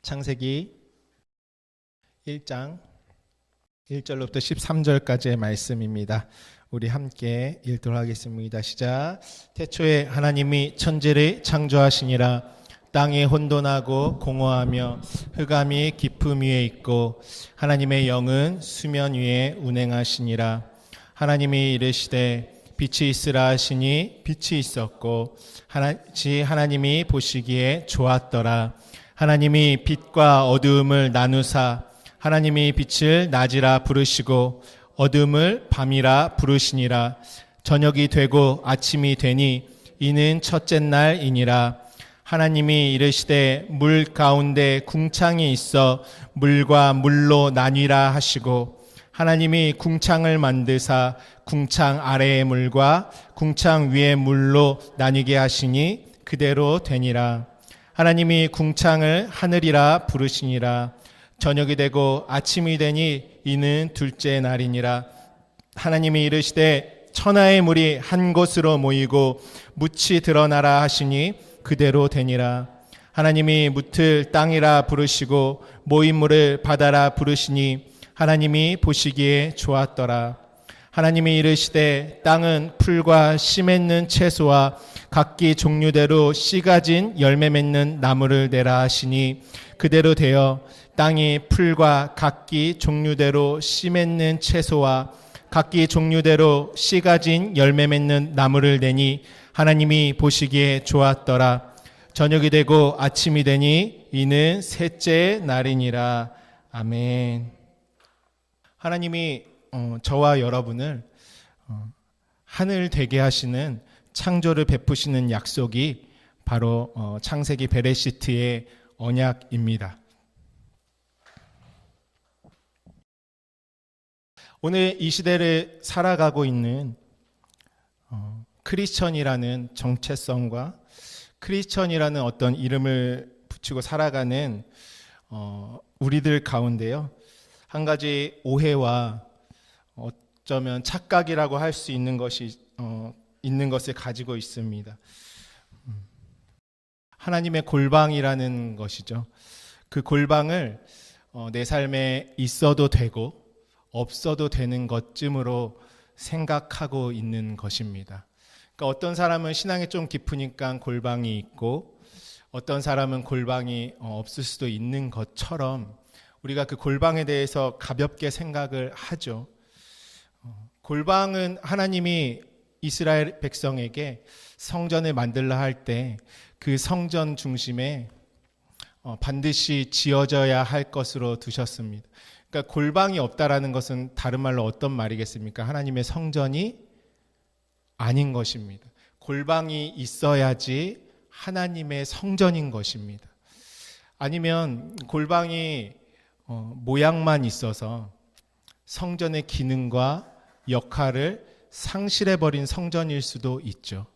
창세기 1장 1절로부터 13절까지의 말씀입니다. 우리 함께 읽도록 하겠습니다. 시작. 태초에 하나님이 천지를 창조하시니라. 땅이 혼돈하고 공허하며 흑암이 깊음 위에 있고 하나님의 영은 수면 위에 운행하시니라. 하나님이 이르시되 빛이 있으라 하시니 빛이 있었고 하나님이 보시기에 좋았더라. 하나님이 빛과 어두움을 나누사 하나님이 빛을 낮이라 부르시고 어둠을 밤이라 부르시니라. 저녁이 되고 아침이 되니 이는 첫째 날이니라. 하나님이 이르시되 물 가운데 궁창이 있어 물과 물로 나뉘라 하시고 하나님이 궁창을 만드사 궁창 아래의 물과 궁창 위의 물로 나뉘게 하시니 그대로 되니라. 하나님이 궁창을 하늘이라 부르시니라. 저녁이 되고 아침이 되니 이는 둘째 날이니라. 하나님이 이르시되 천하의 물이 한 곳으로 모이고 묻이 드러나라 하시니 그대로 되니라. 하나님이 묻을 땅이라 부르시고 모인 물을 바다라 부르시니 하나님이 보시기에 좋았더라. 하나님이 이르시되 땅은 풀과 씨 맺는 채소와 각기 종류대로 씨 가진 열매 맺는 나무를 내라 하시니 그대로 되어 땅이 풀과 각기 종류대로 씨 맺는 채소와 각기 종류대로 씨 가진 열매 맺는 나무를 내니 하나님이 보시기에 좋았더라. 저녁이 되고 아침이 되니 이는 셋째 날이니라. 아멘. 하나님이 저와 여러분을 하늘 되게 하시는 창조를 베푸시는 약속이 바로 창세기 베레시트의 언약입니다. 오늘 이 시대를 살아가고 있는 크리스천이라는 정체성과 크리스천이라는 어떤 이름을 붙이고 살아가는 우리들 가운데요, 한 가지 오해와 어쩌면 착각이라고 할 수 있는 것이 있는 것을 가지고 있습니다. 하나님의 골방이라는 것이죠. 그 골방을 내 삶에 있어도 되고 없어도 되는 것쯤으로 생각하고 있는 것입니다. 그러니까 어떤 사람은 신앙이 좀 깊으니까 골방이 있고 어떤 사람은 골방이 없을 수도 있는 것처럼 우리가 그 골방에 대해서 가볍게 생각을 하죠. 골방은 하나님이 이스라엘 백성에게 성전을 만들라 할 때 그 성전 중심에 반드시 지어져야 할 것으로 두셨습니다. 그러니까 골방이 없다라는 것은 다른 말로 어떤 말이겠습니까? 하나님의 성전이 아닌 것입니다. 골방이 있어야지 하나님의 성전인 것입니다. 아니면 골방이 모양만 있어서 성전의 기능과 역할을 상실해버린 성전일 수도 있죠.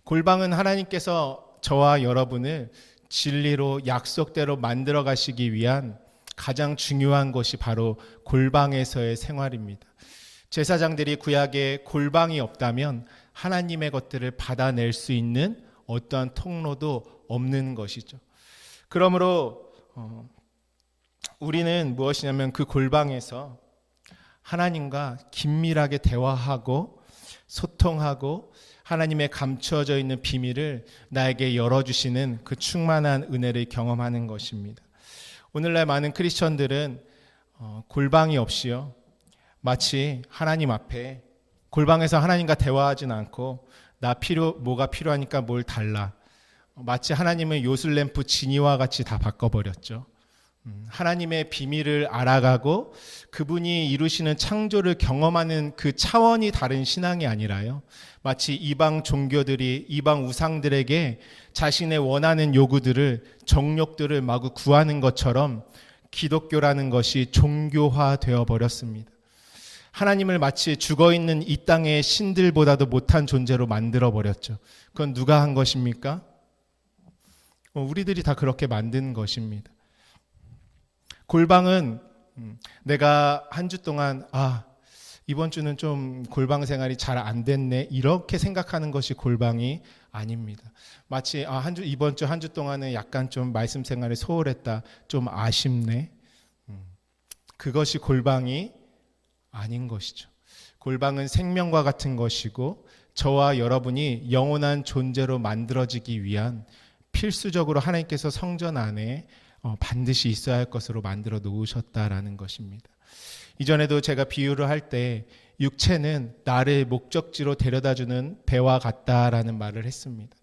골방은 하나님께서 저와 여러분을 진리로 약속대로 만들어 가시기 위한 가장 중요한 것이 바로 골방에서의 생활입니다. 제사장들이 구약에 골방이 없다면 하나님의 것들을 받아낼 수 있는 어떠한 통로도 없는 것이죠. 그러므로 우리는 무엇이냐면 그 골방에서 하나님과 긴밀하게 대화하고 소통하고 하나님의 감추어져 있는 비밀을 나에게 열어주시는 그 충만한 은혜를 경험하는 것입니다. 오늘날 많은 크리스천들은 골방이 없이요, 마치 하나님 앞에 골방에서 하나님과 대화하진 않고 뭐가 필요하니까 뭘 달라, 마치 하나님을 요술램프 지니와 같이 다 바꿔버렸죠. 하나님의 비밀을 알아가고 그분이 이루시는 창조를 경험하는 그 차원이 다른 신앙이 아니라요, 마치 이방 종교들이 이방 우상들에게 자신의 원하는 요구들을, 정욕들을 마구 구하는 것처럼 기독교라는 것이 종교화되어 버렸습니다. 하나님을 마치 죽어있는 이 땅의 신들보다도 못한 존재로 만들어 버렸죠. 그건 누가 한 것입니까? 우리들이 다 그렇게 만든 것입니다. 골방은 내가 한 주 동안 이번 주는 좀 골방 생활이 잘 안 됐네 이렇게 생각하는 것이 골방이 아닙니다. 마치 이번 주 한 주 동안은 약간 좀 말씀 생활에 소홀했다, 좀 아쉽네. 그것이 골방이 아닌 것이죠. 골방은 생명과 같은 것이고 저와 여러분이 영원한 존재로 만들어지기 위한 필수적으로 하나님께서 성전 안에 반드시 있어야 할 것으로 만들어 놓으셨다라는 것입니다. 이전에도 제가 비유를 할 때 육체는 나를 목적지로 데려다주는 배와 같다라는 말을 했습니다.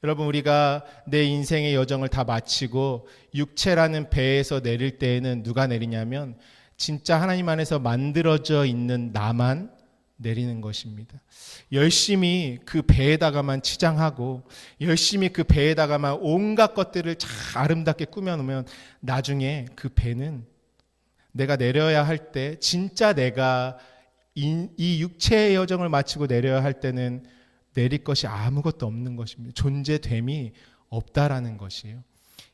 여러분, 우리가 내 인생의 여정을 다 마치고 육체라는 배에서 내릴 때에는 누가 내리냐면 진짜 하나님 안에서 만들어져 있는 나만 내리는 것입니다. 열심히 그 배에다가만 치장하고 열심히 그 배에다가만 온갖 것들을 잘 아름답게 꾸며놓으면 나중에 그 배는 내가 내려야 할 때, 진짜 내가 이 육체의 여정을 마치고 내려야 할 때는 내릴 것이 아무것도 없는 것입니다. 존재됨이 없다라는 것이에요.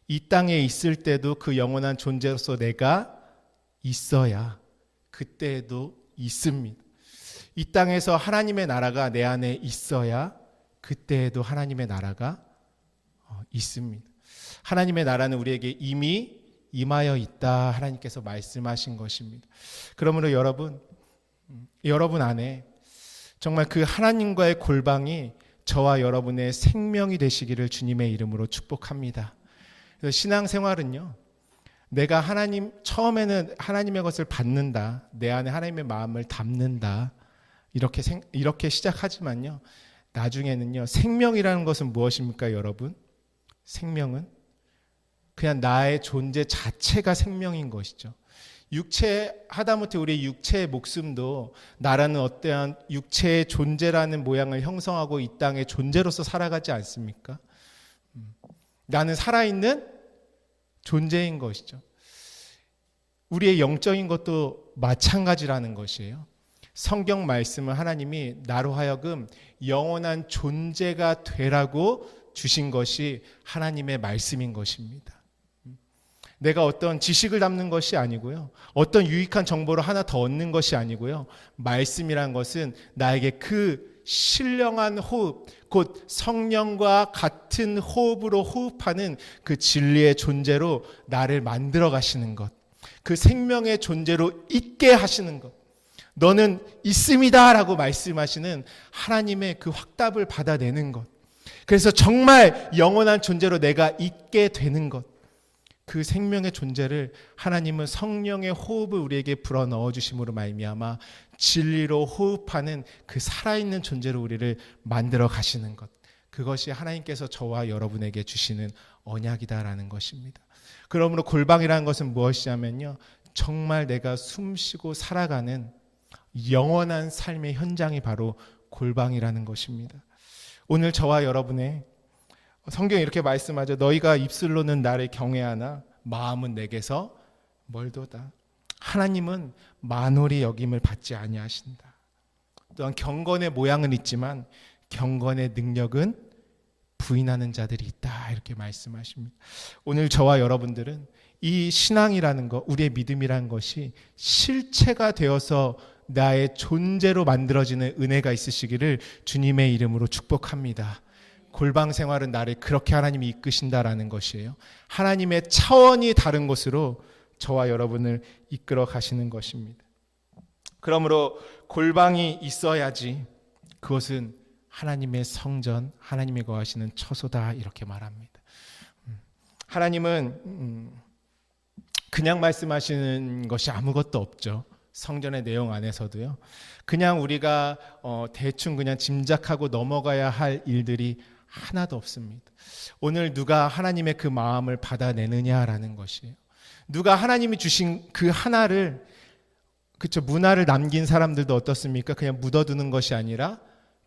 이 땅에 있을 때도 그 영원한 존재로서 내가 있어야 그때에도 있습니다. 이 땅에서 하나님의 나라가 내 안에 있어야 그때에도 하나님의 나라가 있습니다. 하나님의 나라는 우리에게 이미 임하여 있다, 하나님께서 말씀하신 것입니다. 그러므로 여러분 안에 정말 그 하나님과의 골방이 저와 여러분의 생명이 되시기를 주님의 이름으로 축복합니다. 그래서 신앙생활은요, 내가 처음에는 하나님의 것을 받는다, 내 안에 하나님의 마음을 담는다, 이렇게 시작하지만요, 나중에는요, 생명이라는 것은 무엇입니까, 여러분? 생명은 그냥 나의 존재 자체가 생명인 것이죠. 하다못해 우리의 육체의 목숨도 나라는 어떠한 육체의 존재라는 모양을 형성하고 이 땅의 존재로서 살아가지 않습니까? 나는 살아있는 존재인 것이죠. 우리의 영적인 것도 마찬가지라는 것이에요. 성경 말씀은 하나님이 나로 하여금 영원한 존재가 되라고 주신 것이 하나님의 말씀인 것입니다. 내가 어떤 지식을 담는 것이 아니고요, 어떤 유익한 정보를 하나 더 얻는 것이 아니고요, 말씀이란 것은 나에게 그 신령한 호흡, 곧 성령과 같은 호흡으로 호흡하는 그 진리의 존재로 나를 만들어 가시는 것, 그 생명의 존재로 있게 하시는 것, 너는 있습니다 라고 말씀하시는 하나님의 그 확답을 받아내는 것, 그래서 정말 영원한 존재로 내가 있게 되는 것, 그 생명의 존재를 하나님은 성령의 호흡을 우리에게 불어 넣어주심으로 말미암아 진리로 호흡하는 그 살아있는 존재로 우리를 만들어 가시는 것, 그것이 하나님께서 저와 여러분에게 주시는 언약이다라는 것입니다. 그러므로 골방이라는 것은 무엇이냐면요, 정말 내가 숨쉬고 살아가는 영원한 삶의 현장이 바로 골방이라는 것입니다. 오늘 저와 여러분의 성경이 이렇게 말씀하죠. 너희가 입술로는 나를 경외하나 마음은 내게서 멀도다. 하나님은 만홀히 여김을 받지 아니하신다. 또한 경건의 모양은 있지만 경건의 능력은 부인하는 자들이 있다, 이렇게 말씀하십니다. 오늘 저와 여러분들은 이 신앙이라는 것, 우리의 믿음이라는 것이 실체가 되어서 나의 존재로 만들어지는 은혜가 있으시기를 주님의 이름으로 축복합니다. 골방 생활은 나를 그렇게 하나님이 이끄신다라는 것이에요. 하나님의 차원이 다른 곳으로 저와 여러분을 이끌어 가시는 것입니다. 그러므로 골방이 있어야지 그것은 하나님의 성전, 하나님이 거하시는 처소다, 이렇게 말합니다. 하나님은 그냥 말씀하시는 것이 아무것도 없죠. 성전의 내용 안에서도요. 그냥 우리가 대충 그냥 짐작하고 넘어가야 할 일들이 하나도 없습니다. 오늘 누가 하나님의 그 마음을 받아내느냐라는 것이에요. 누가 하나님이 주신 그 하나를, 문화를 남긴 사람들도 어떻습니까? 그냥 묻어두는 것이 아니라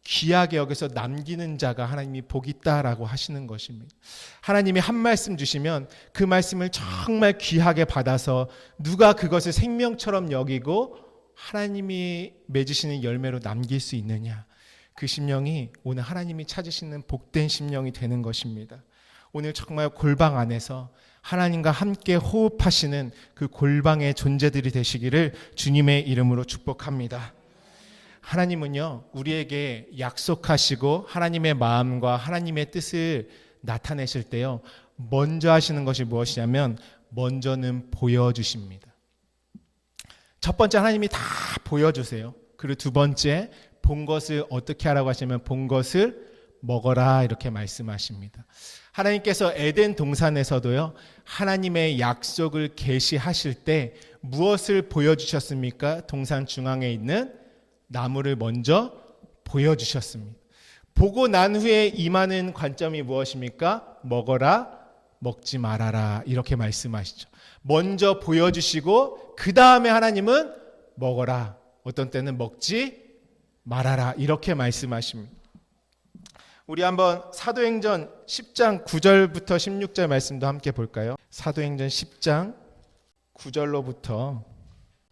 귀하게 여기서 남기는 자가 하나님이 복이 있다라고 하시는 것입니다. 하나님이 한 말씀 주시면 그 말씀을 정말 귀하게 받아서 누가 그것을 생명처럼 여기고 하나님이 맺으시는 열매로 남길 수 있느냐, 그 심령이 오늘 하나님이 찾으시는 복된 심령이 되는 것입니다. 오늘 정말 골방 안에서 하나님과 함께 호흡하시는 그 골방의 존재들이 되시기를 주님의 이름으로 축복합니다. 하나님은요, 우리에게 약속하시고 하나님의 마음과 하나님의 뜻을 나타내실 때요, 먼저 하시는 것이 무엇이냐면 먼저는 보여주십니다. 첫 번째, 하나님이 다 보여주세요. 그리고 두 번째, 본 것을 어떻게 하라고 하시면 본 것을 먹어라 이렇게 말씀하십니다. 하나님께서 에덴 동산에서도요, 하나님의 약속을 계시하실 때 무엇을 보여주셨습니까? 동산 중앙에 있는 나무를 먼저 보여주셨습니다. 보고 난 후에 임하는 관점이 무엇입니까? 먹어라, 먹지 말아라 이렇게 말씀하시죠. 먼저 보여주시고 그 다음에 하나님은 먹어라, 어떤 때는 먹지 말아라 이렇게 말씀하십니다. 우리 한번 사도행전 10장 9절부터 16절 말씀도 함께 볼까요? 사도행전 10장 9절로부터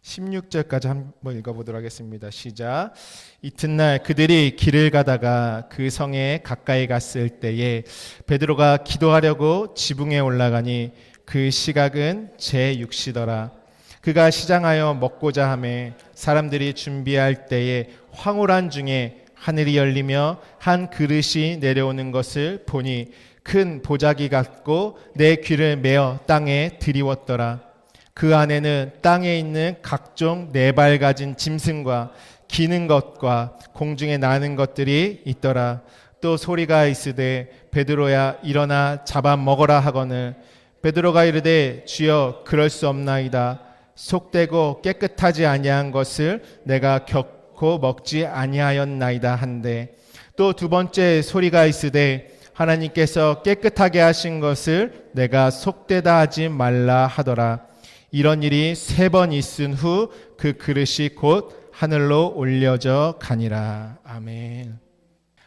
16절까지 한번 읽어보도록 하겠습니다. 시작. 이튿날 그들이 길을 가다가 그 성에 가까이 갔을 때에 베드로가 기도하려고 지붕에 올라가니 그 시각은 제6시더라. 그가 시장하여 먹고자 하매 사람들이 준비할 때에 황홀한 중에 하늘이 열리며 한 그릇이 내려오는 것을 보니 큰 보자기 같고 내 귀를 메어 땅에 들이웠더라. 그 안에는 땅에 있는 각종 네 발 가진 짐승과 기는 것과 공중에 나는 것들이 있더라. 또 소리가 있으되 베드로야 일어나 잡아 먹어라 하거늘 베드로가 이르되 주여 그럴 수 없나이다. 속되고 깨끗하지 아니한 것을 내가 결코 먹지 아니하였나이다 한데 또 두 번째 소리가 있으되 하나님께서 깨끗하게 하신 것을 내가 속되다 하지 말라 하더라. 이런 일이 3번 있은 후 그 그릇이 곧 하늘로 올려져 가니라. 아멘.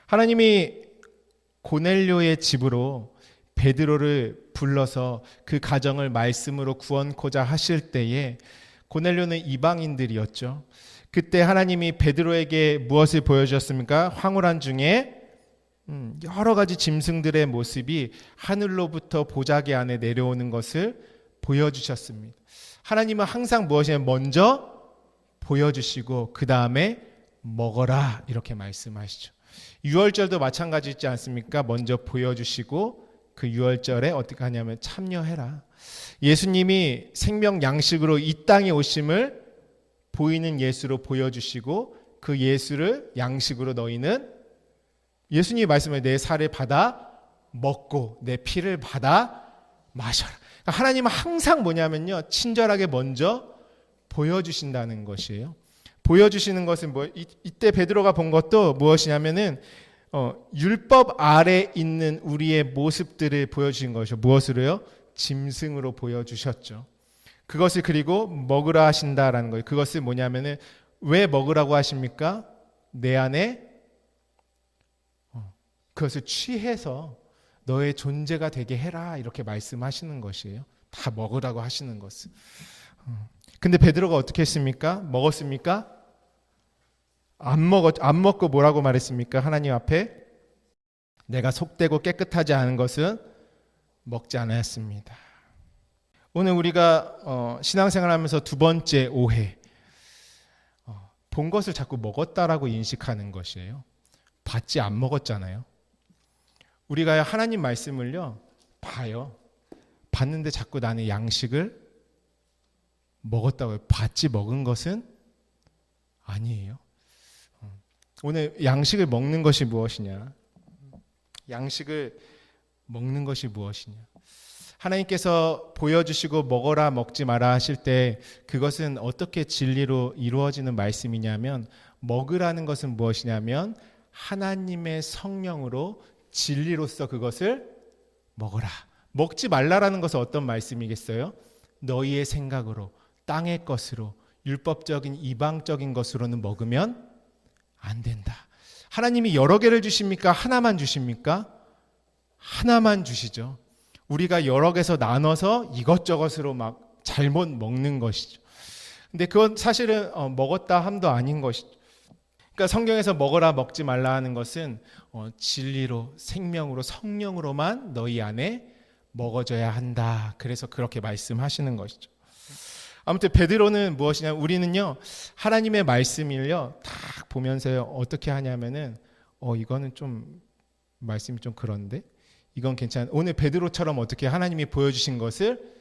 하나님이 고넬료의 집으로 베드로를 불러서 그 가정을 말씀으로 구원코자 하실 때에 고넬료는 이방인들이었죠. 그때 하나님이 베드로에게 무엇을 보여주셨습니까? 황홀한 중에 여러 가지 짐승들의 모습이 하늘로부터 보자기 안에 내려오는 것을 보여주셨습니다. 하나님은 항상 무엇이냐면 먼저 보여주시고 그 다음에 먹어라 이렇게 말씀하시죠. 유월절도 마찬가지 있지 않습니까? 먼저 보여주시고 그 유월절에 어떻게 하냐면 참여해라. 예수님이 생명 양식으로 이 땅에 오심을 보이는 예수로 보여주시고 그 예수를 양식으로 너희는 예수님이 말씀을 내 살을 받아 먹고 내 피를 받아 마셔라. 하나님은 항상 뭐냐면요, 친절하게 먼저 보여주신다는 것이에요. 보여주시는 것은 이때 베드로가 본 것도 무엇이냐면은 율법 아래 있는 우리의 모습들을 보여주신 것이죠. 무엇으로요? 짐승으로 보여주셨죠. 그것을 그리고 먹으라 하신다라는 거예요. 그것을 뭐냐면은 왜 먹으라고 하십니까? 내 안에 그것을 취해서 너의 존재가 되게 해라 이렇게 말씀하시는 것이에요. 다 먹으라고 하시는 것을. 근데 베드로가 어떻게 했습니까? 먹었습니까? 안 먹고 뭐라고 말했습니까? 하나님 앞에 내가 속되고 깨끗하지 않은 것은 먹지 않았습니다. 오늘 우리가 신앙생활하면서 두 번째 오해, 본 것을 자꾸 먹었다라고 인식하는 것이에요. 받지 안 먹었잖아요. 우리가 하나님 말씀을요 봐요. 봤는데 자꾸 나는 양식을 먹었다고요. 받지 먹은 것은 아니에요. 오늘 양식을 먹는 것이 무엇이냐? 양식을 먹는 것이 무엇이냐? 하나님께서 보여주시고 먹어라 먹지 마라 하실 때 그것은 어떻게 진리로 이루어지는 말씀이냐면 먹으라는 것은 무엇이냐면 하나님의 성령으로 진리로서 그것을 먹어라. 먹지 말라라는 것은 어떤 말씀이겠어요? 너희의 생각으로 땅의 것으로 율법적인 이방적인 것으로는 먹으면 안 된다. 하나님이 여러 개를 주십니까? 하나만 주십니까? 하나만 주시죠. 우리가 여러 개서 나눠서 이것저것으로 막 잘못 먹는 것이죠. 근데 그건 사실은 먹었다 함도 아닌 것이죠. 그러니까 성경에서 먹어라 먹지 말라 하는 것은 진리로 생명으로 성령으로만 너희 안에 먹어져야 한다. 그래서 그렇게 말씀하시는 것이죠. 아무튼 베드로는 무엇이냐? 우리는요 하나님의 말씀을요 딱 보면서요 어떻게 하냐면은 이거는 좀 말씀이 좀 그런데 이건 괜찮아. 오늘 베드로처럼 어떻게 하나님이 보여주신 것을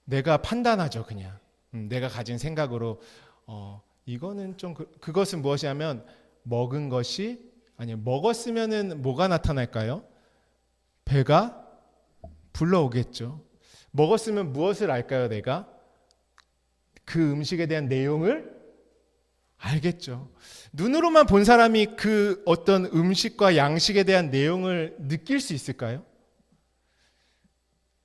내가 판단하죠. 그냥 내가 가진 생각으로 이거는 좀 그것은 무엇이냐면 먹은 것이 아니 먹었으면은 뭐가 나타날까요? 배가 불러오겠죠. 먹었으면 무엇을 알까요? 내가 그 음식에 대한 내용을 알겠죠. 눈으로만 본 사람이 그 어떤 음식과 양식에 대한 내용을 느낄 수 있을까요?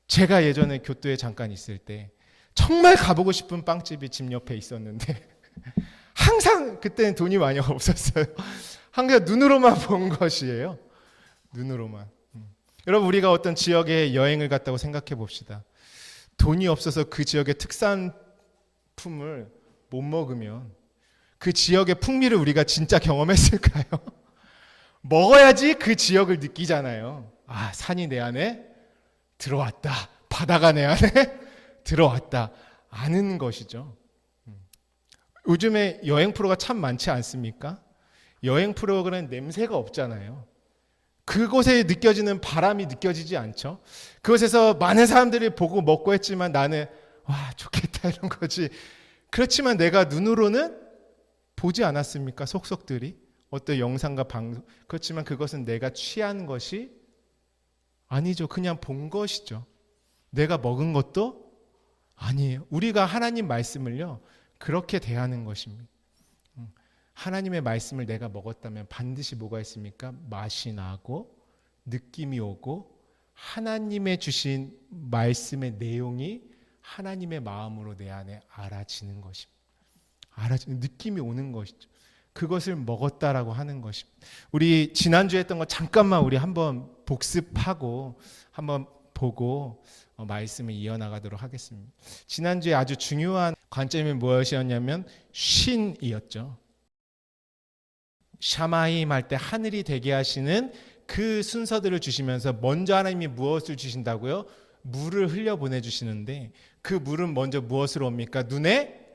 제가 예전에 교토에 잠깐 있을 때 정말 가보고 싶은 빵집이 집 옆에 있었는데 항상 그때는 돈이 많이 없었어요. 항상 눈으로만 본 것이에요. 눈으로만. 여러분 우리가 어떤 지역에 여행을 갔다고 생각해 봅시다. 돈이 없어서 그 지역의 특산품을 못 먹으면 그 지역의 풍미를 우리가 진짜 경험했을까요? 먹어야지 그 지역을 느끼잖아요. 아, 산이 내 안에 들어왔다. 바다가 내 안에 들어왔다. 아는 것이죠. 요즘에 여행 프로가 참 많지 않습니까? 여행 프로그램 냄새가 없잖아요. 그곳에 느껴지는 바람이 느껴지지 않죠. 그곳에서 많은 사람들이 보고 먹고 했지만 나는 와 좋겠다 이런 거지. 그렇지만 내가 눈으로는 보지 않았습니까? 속속들이 어떤 영상과 방송. 그렇지만 그것은 내가 취한 것이 아니죠. 그냥 본 것이죠. 내가 먹은 것도 아니에요. 우리가 하나님 말씀을요 그렇게 대하는 것입니다. 하나님의 말씀을 내가 먹었다면 반드시 뭐가 있습니까? 맛이 나고 느낌이 오고 하나님의 주신 말씀의 내용이 하나님의 마음으로 내 안에 알아지는 것입니다. 알아지는 느낌이 오는 것이죠. 그것을 먹었다라고 하는 것입니다. 우리 지난주에 했던 거 잠깐만 우리 한번 복습하고 한번 보고 말씀을 이어나가도록 하겠습니다. 지난주에 아주 중요한 관점이 무엇이었냐면 쉰이었죠. 샤마임 할 때 하늘이 되게 하시는 그 순서들을 주시면서 먼저 하나님이 무엇을 주신다고요? 물을 흘려 보내주시는데 그 물은 먼저 무엇으로 옵니까? 눈에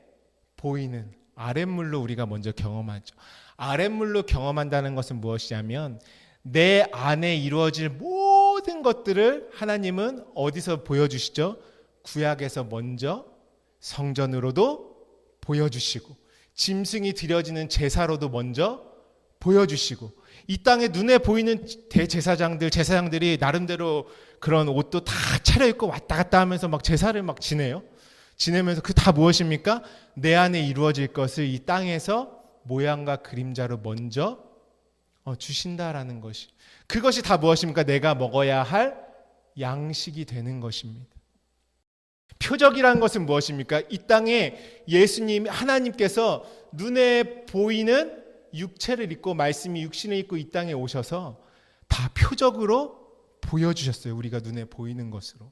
보이는 아랫물로 우리가 먼저 경험하죠. 아랫물로 경험한다는 것은 무엇이냐면 내 안에 이루어질 모든 것들을 하나님은 어디서 보여주시죠? 구약에서 먼저 성전으로도 보여주시고 짐승이 드려지는 제사로도 먼저 보여주시고 이 땅에 눈에 보이는 제사장들이 나름대로 그런 옷도 다 차려입고 왔다 갔다 하면서 막 제사를 막 지내요. 지내면서 그 다 무엇입니까? 내 안에 이루어질 것을 이 땅에서 모양과 그림자로 먼저 주신다라는 것이. 그것이 다 무엇입니까? 내가 먹어야 할 양식이 되는 것입니다. 표적이라는 것은 무엇입니까? 이 땅에 예수님 하나님께서 눈에 보이는 육체를 입고 말씀이 육신을 입고 이 땅에 오셔서 다 표적으로 보여주셨어요. 우리가 눈에 보이는 것으로.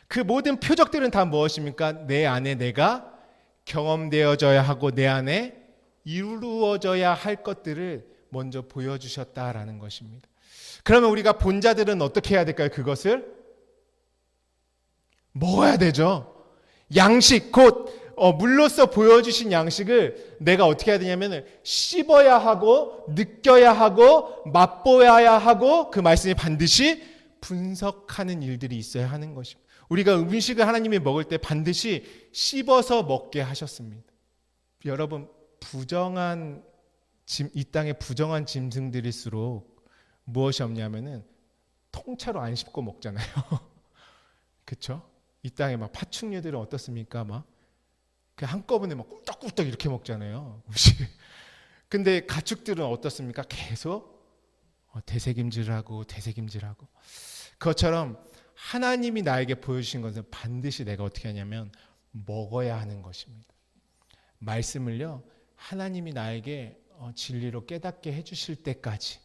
그 모든 표적들은 다 무엇입니까? 내 안에 내가 경험되어져야 하고 내 안에 이루어져야 할 것들을 먼저 보여주셨다라는 것입니다. 그러면 우리가 본자들은 어떻게 해야 될까요? 그것을 먹어야 되죠. 양식 곧 물로써 보여주신 양식을 내가 어떻게 해야 되냐면 씹어야 하고 느껴야 하고 맛보아야 하고 그 말씀이 반드시 분석하는 일들이 있어야 하는 것입니다. 우리가 음식을 하나님이 먹을 때 반드시 씹어서 먹게 하셨습니다. 여러분 이 땅에 부정한 짐승들일수록 무엇이 없냐면은 통째로 안 씹고 먹잖아요. 그렇죠? 이 땅에 막 파충류들은 어떻습니까? 막 그 한꺼번에 막 꿀떡꿀떡 이렇게 먹잖아요. 근데 가축들은 어떻습니까? 계속 되새김질하고 그것처럼 하나님이 나에게 보여주신 것은 반드시 내가 어떻게 하냐면 먹어야 하는 것입니다. 말씀을요 하나님이 나에게 진리로 깨닫게 해주실 때까지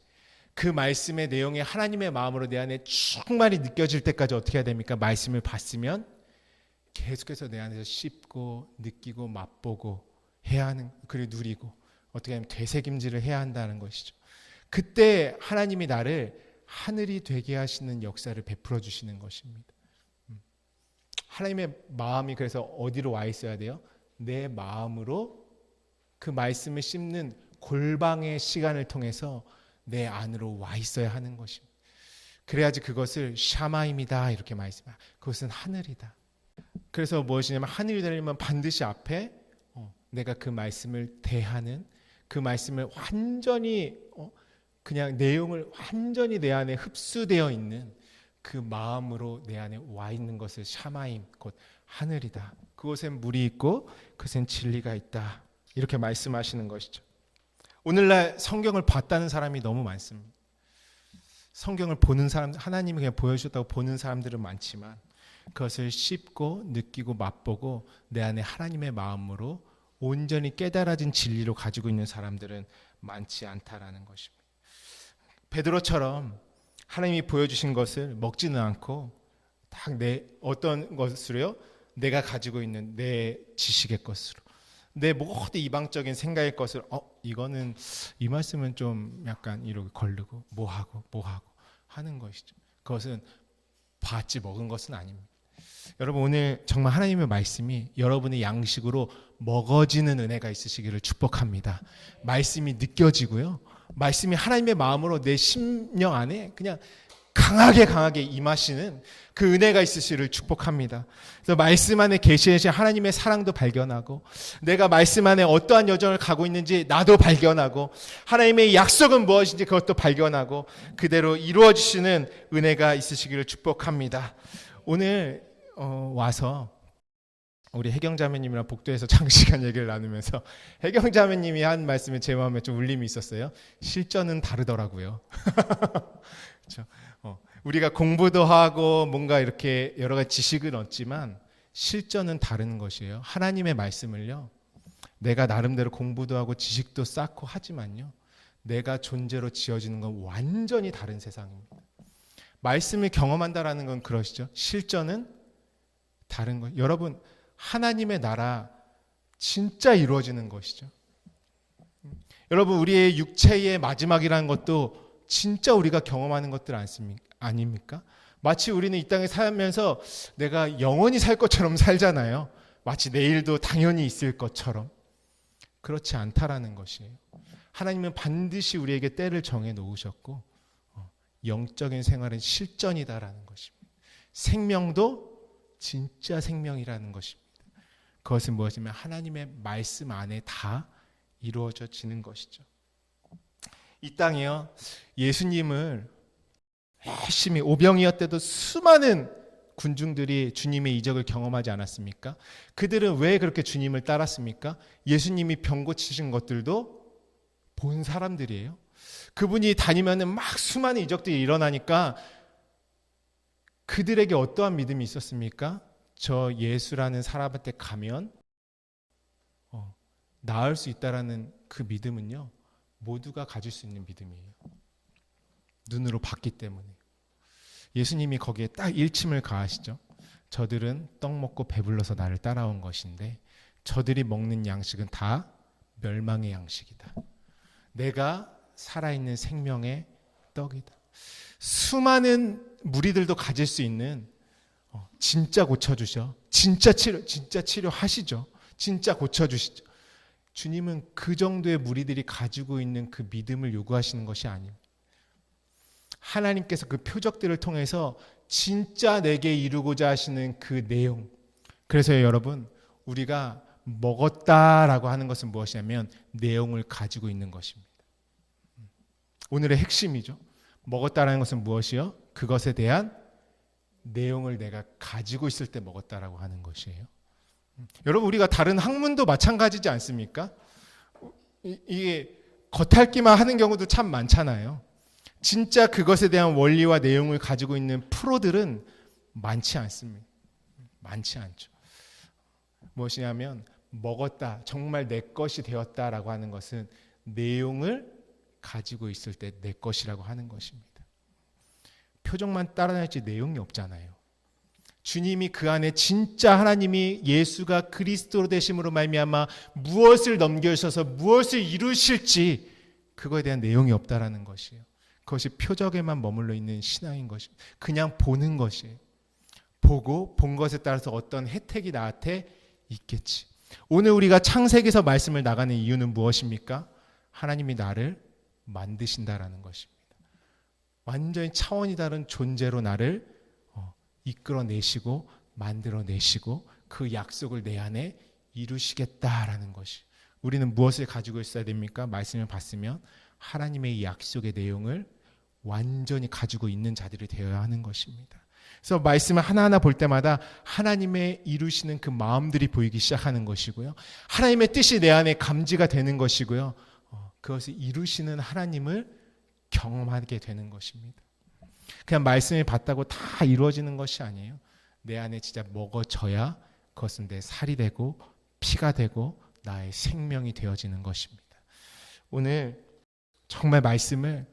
그 말씀의 내용이 하나님의 마음으로 내 안에 충만히 느껴질 때까지 어떻게 해야 됩니까? 말씀을 봤으면 계속해서 내 안에서 씹고 느끼고 맛보고 해야 하는, 그리고 누리고 어떻게 하면 되새김질을 해야 한다는 것이죠. 그때 하나님이 나를 하늘이 되게 하시는 역사를 베풀어 주시는 것입니다. 하나님의 마음이 그래서 어디로 와 있어야 돼요? 내 마음으로 그 말씀을 씹는 골방의 시간을 통해서 내 안으로 와 있어야 하는 것입니다. 그래야지 그것을 샤마임이다 이렇게 말씀합니다. 그것은 하늘이다. 그래서 무엇이냐면 하늘이 되려면 반드시 앞에 내가 그 말씀을 대하는, 그 말씀을 완전히 그냥 내용을 완전히 내 안에 흡수되어 있는 그 마음으로 내 안에 와 있는 것을 샤마임, 곧 하늘이다. 그곳엔 물이 있고 그곳엔 진리가 있다. 이렇게 말씀하시는 것이죠. 오늘날 성경을 봤다는 사람이 너무 많습니다. 성경을 보는 사람, 하나님이 그냥 보여주셨다고 보는 사람들은 많지만 그것을 씹고 느끼고 맛보고 내 안에 하나님의 마음으로 온전히 깨달아진 진리로 가지고 있는 사람들은 많지 않다라는 것입니다. 베드로처럼 하나님이 보여주신 것을 먹지는 않고 딱 어떤 것으로요? 내가 가지고 있는 내 지식의 것으로, 내 모든 이방적인 생각의 것을 이거는 이 말씀은 좀 약간 이렇게 걸르고 뭐하고 하는 것이죠. 그것은 받지 먹은 것은 아닙니다. 여러분, 오늘 정말 하나님의 말씀이 여러분의 양식으로 먹어지는 은혜가 있으시기를 축복합니다. 말씀이 느껴지고요, 말씀이 하나님의 마음으로 내 심령 안에 그냥 강하게 임하시는 그 은혜가 있으시기를 축복합니다. 그래서 말씀 안에 계시신 하나님의 사랑도 발견하고, 내가 말씀 안에 어떠한 여정을 가고 있는지 나도 발견하고, 하나님의 약속은 무엇인지 그것도 발견하고 그대로 이루어지시는 은혜가 있으시기를 축복합니다. 오늘 와서 우리 혜경자매님이랑 복도에서 장시간 얘기를 나누면서 혜경자매님이 한 말씀에 제 마음에 좀 울림이 있었어요. 실전은 다르더라고요. 그렇죠? 우리가 공부도 하고 뭔가 이렇게 여러 가지 지식은 얻지만 실전은 다른 것이에요. 하나님의 말씀을요, 내가 나름대로 공부도 하고 지식도 쌓고 하지만요, 내가 존재로 지어지는 건 완전히 다른 세상입니다. 말씀을 경험한다라는 건 그러시죠. 실전은 다른 것. 여러분, 하나님의 나라 진짜 이루어지는 것이죠. 여러분, 우리의 육체의 마지막이라는 것도 진짜 우리가 경험하는 것들 아닙니까? 마치 우리는 이 땅에 살면서 내가 영원히 살 것처럼 살잖아요. 마치 내일도 당연히 있을 것처럼. 그렇지 않다라는 것이에요. 하나님은 반드시 우리에게 때를 정해 놓으셨고, 영적인 생활은 실전이다라는 것입니다. 생명도 진짜 생명이라는 것입니다. 그것은 무엇이냐면 하나님의 말씀 안에 다 이루어지는 것이죠. 이 땅에요, 예수님을 열심히 오병이어 때도 수많은 군중들이 주님의 이적을 경험하지 않았습니까? 그들은 왜 그렇게 주님을 따랐습니까? 예수님이 병 고치신 것들도 본 사람들이에요. 그분이 다니면은 막 수많은 이적들이 일어나니까 그들에게 어떠한 믿음이 있었습니까? 저 예수라는 사람한테 가면 나을 수 있다라는 그 믿음은요, 모두가 가질 수 있는 믿음이에요. 눈으로 봤기 때문에. 예수님이 거기에 딱 일침을 가하시죠. 저들은 떡 먹고 배불러서 나를 따라온 것인데 저들이 먹는 양식은 다 멸망의 양식이다. 내가 살아있는 생명의 떡이다. 수많은 무리들도 가질 수 있는 진짜 고쳐주셔. 진짜 치료하시죠. 진짜 고쳐주시죠. 주님은 그 정도의 무리들이 가지고 있는 그 믿음을 요구하시는 것이 아닙니다. 하나님께서 그 표적들을 통해서 진짜 내게 이루고자 하시는 그 내용. 그래서 여러분, 우리가 먹었다라고 하는 것은 무엇이냐면 내용을 가지고 있는 것입니다. 오늘의 핵심이죠. 먹었다라는 것은 무엇이요? 그것에 대한 내용을 내가 가지고 있을 때 먹었다라고 하는 것이에요. 여러분, 우리가 다른 학문도 마찬가지지 않습니까? 이게 겉핥기만 하는 경우도 참 많잖아요. 진짜 그것에 대한 원리와 내용을 가지고 있는 프로들은 많지 않습니다. 많지 않죠. 무엇이냐면 먹었다, 정말 내 것이 되었다라고 하는 것은 내용을 가지고 있을 때 내 것이라고 하는 것입니다. 표정만 따라다닐지 내용이 없잖아요. 주님이 그 안에 진짜 하나님이 예수가 그리스도로 되심으로 말미암아 무엇을 넘겨주셔서 무엇을 이루실지 그거에 대한 내용이 없다라는 것이에요. 그것이 표적에만 머물러 있는 신앙인 것입니다. 그냥 보는 것이에요. 보고 본 것에 따라서 어떤 혜택이 나한테 있겠지. 오늘 우리가 창세기에서 말씀을 나가는 이유는 무엇입니까? 하나님이 나를 만드신다라는 것입니다. 완전히 차원이 다른 존재로 나를 이끌어내시고 만들어내시고 그 약속을 내 안에 이루시겠다라는 것이. 우리는 무엇을 가지고 있어야 됩니까? 말씀을 봤으면 하나님의 이 약속의 내용을 완전히 가지고 있는 자들이 되어야 하는 것입니다. 그래서 말씀을 하나하나 볼 때마다 하나님의 이루시는 그 마음들이 보이기 시작하는 것이고요. 하나님의 뜻이 내 안에 감지가 되는 것이고요. 그것을 이루시는 하나님을 경험하게 되는 것입니다. 그냥 말씀을 봤다고 다 이루어지는 것이 아니에요. 내 안에 진짜 먹어져야 그것은 내 살이 되고 피가 되고 나의 생명이 되어지는 것입니다. 오늘 정말 말씀을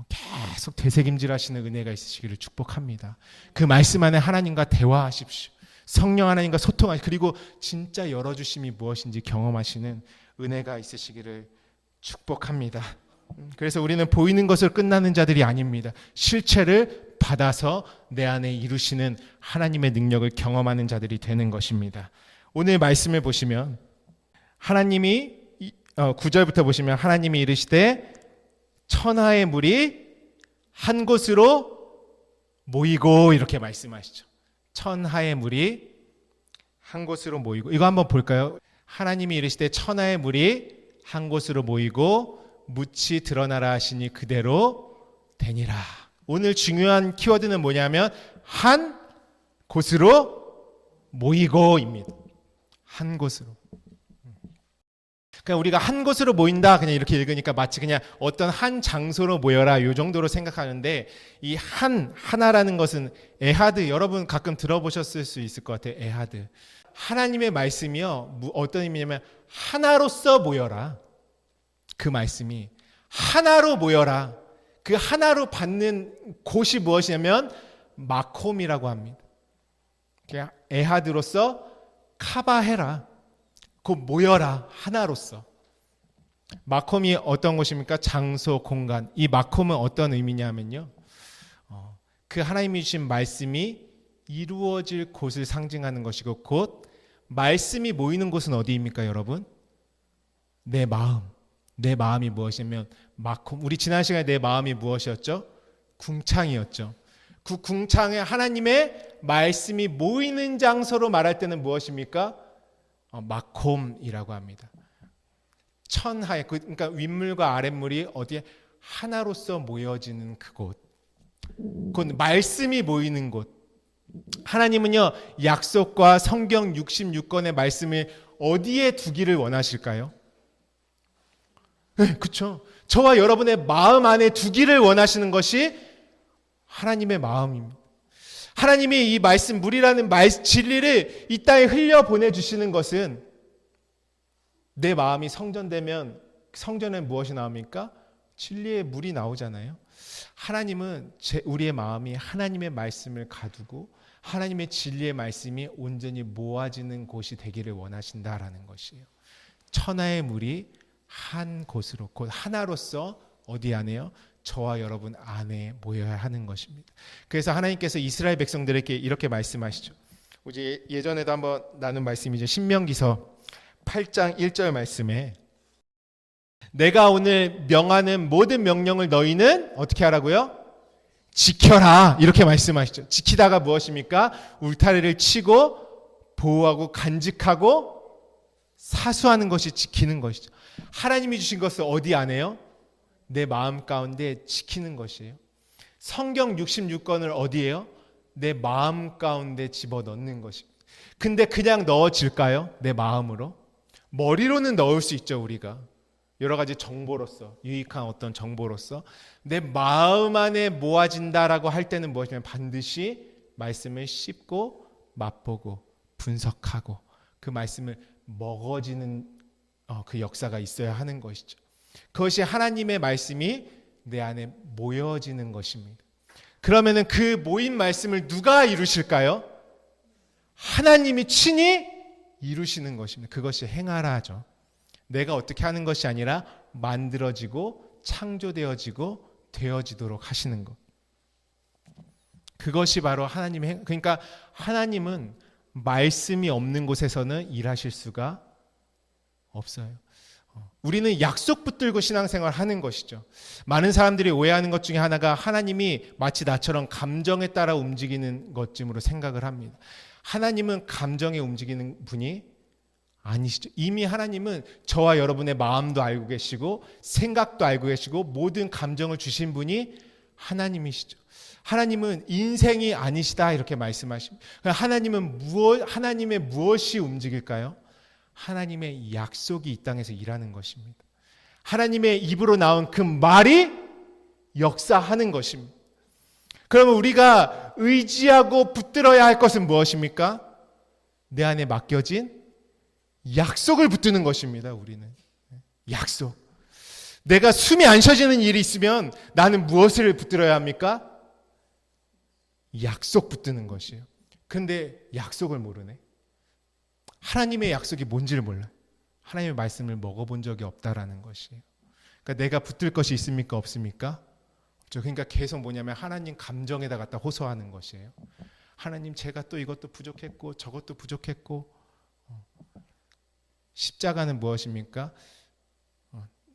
계속 되새김질하시는 은혜가 있으시기를 축복합니다. 그 말씀 안에 하나님과 대화하십시오. 성령 하나님과 소통하시고 그리고 진짜 열어주심이 무엇인지 경험하시는 은혜가 있으시기를 축복합니다. 그래서 우리는 보이는 것을 끝나는 자들이 아닙니다. 실체를 받아서 내 안에 이루시는 하나님의 능력을 경험하는 자들이 되는 것입니다. 오늘 말씀을 보시면 하나님이 9절부터 보시면 하나님이 이르시되 천하의 물이 한 곳으로 모이고 이렇게 말씀하시죠. 천하의 물이 한 곳으로 모이고 이거 한번 볼까요? 하나님이 이르시되 천하의 물이 한 곳으로 모이고 묻이 드러나라 하시니 그대로 되니라. 오늘 중요한 키워드는 뭐냐면 한 곳으로 모이고입니다. 한 곳으로. 그러니까 우리가 한 곳으로 모인다 그냥 이렇게 읽으니까 마치 그냥 어떤 한 장소로 모여라 이 정도로 생각하는데 이 하나라는 것은 에하드 여러분 가끔 들어보셨을 수 있을 것 같아요. 에하드. 하나님의 말씀이요. 어떤 의미냐면 하나로서 모여라. 그 말씀이 하나로 모여라. 그 하나로 받는 곳이 무엇이냐면 마콤이라고 합니다. 에하드로서 카바해라. 곧 모여라. 하나로서. 마콤이 어떤 곳입니까? 장소, 공간. 이 마콤은 어떤 의미냐면요. 그 하나님이 주신 말씀이 이루어질 곳을 상징하는 것이고 곧 말씀이 모이는 곳은 어디입니까, 여러분? 내 마음. 내 마음이 무엇이냐면 마콤. 우리 지난 시간에 내 마음이 무엇이었죠? 궁창이었죠. 그 궁창에 하나님의 말씀이 모이는 장소로 말할 때는 무엇입니까? 마콤이라고 합니다. 천하에 그러니까 윗물과 아랫물이 어디에 하나로서 모여지는 그곳. 곧 말씀이 모이는 곳. 하나님은요 약속과 성경 66권의 말씀을 어디에 두기를 원하실까요? 네, 그렇죠. 저와 여러분의 마음 안에 두기를 원하시는 것이 하나님의 마음입니다. 하나님이 이 말씀 물이라는 진리를 이 땅에 흘려 보내주시는 것은 내 마음이 성전되면 성전에 무엇이 나옵니까? 진리의 물이 나오잖아요. 하나님은 우리의 마음이 하나님의 말씀을 가두고 하나님의 진리의 말씀이 온전히 모아지는 곳이 되기를 원하신다라는 것이에요. 천하의 물이 한 곳으로 곧 하나로서 어디 안에요? 저와 여러분 안에 모여야 하는 것입니다. 그래서 하나님께서 이스라엘 백성들에게 이렇게 말씀하시죠. 우리 예전에도 한번 나눈 말씀이죠. 신명기서 8장 1절 말씀에 내가 오늘 명하는 모든 명령을 너희는 어떻게 하라고요? 지켜라. 이렇게 말씀하시죠. 지키다가 무엇입니까? 울타리를 치고 보호하고 간직하고 사수하는 것이 지키는 것이죠. 하나님이 주신 것을 어디 안에요? 내 마음 가운데 지키는 것이에요. 성경 66권을 어디에요? 내 마음 가운데 집어넣는 것입니다. 근데 그냥 넣어질까요? 내 마음으로? 머리로는 넣을 수 있죠, 우리가. 여러 가지 정보로서, 유익한 어떤 정보로서. 내 마음 안에 모아진다라고 할 때는 무엇이냐면 반드시 말씀을 씹고 맛보고 분석하고 그 말씀을 먹어지는 그 역사가 있어야 하는 것이죠. 그것이 하나님의 말씀이 내 안에 모여지는 것입니다. 그러면은 그 모인 말씀을 누가 이루실까요? 하나님이 친히 이루시는 것입니다. 그것이 행하라죠. 내가 어떻게 하는 것이 아니라 만들어지고 창조되어지고 되어지도록 하시는 것. 그것이 바로 하나님의 그러니까 하나님은 말씀이 없는 곳에서는 일하실 수가 없어요. 우리는 약속 붙들고 신앙생활 하는 것이죠. 많은 사람들이 오해하는 것 중에 하나가 하나님이 마치 나처럼 감정에 따라 움직이는 것쯤으로 생각을 합니다. 하나님은 감정에 움직이는 분이 아니시죠. 이미 하나님은 저와 여러분의 마음도 알고 계시고 생각도 알고 계시고 모든 감정을 주신 분이 하나님이시죠. 하나님은 인생이 아니시다 이렇게 말씀하십니다. 하나님의 무엇이 움직일까요? 하나님의 약속이 이 땅에서 일하는 것입니다. 하나님의 입으로 나온 그 말이 역사하는 것입니다. 그러면 우리가 의지하고 붙들어야 할 것은 무엇입니까? 내 안에 맡겨진 약속을 붙드는 것입니다. 우리는 약속. 내가 숨이 안 쉬어지는 일이 있으면 나는 무엇을 붙들어야 합니까? 약속 붙드는 것이에요. 근데 약속을 모르네. 하나님의 약속이 뭔지를 몰라. 하나님의 말씀을 먹어본 적이 없다라는 것이에요. 그러니까 내가 붙들 것이 있습니까? 없습니까? 없죠. 그러니까 계속 뭐냐면 하나님 감정에다 갖다 호소하는 것이에요. 하나님 제가 또 이것도 부족했고 저것도 부족했고. 십자가는 무엇입니까?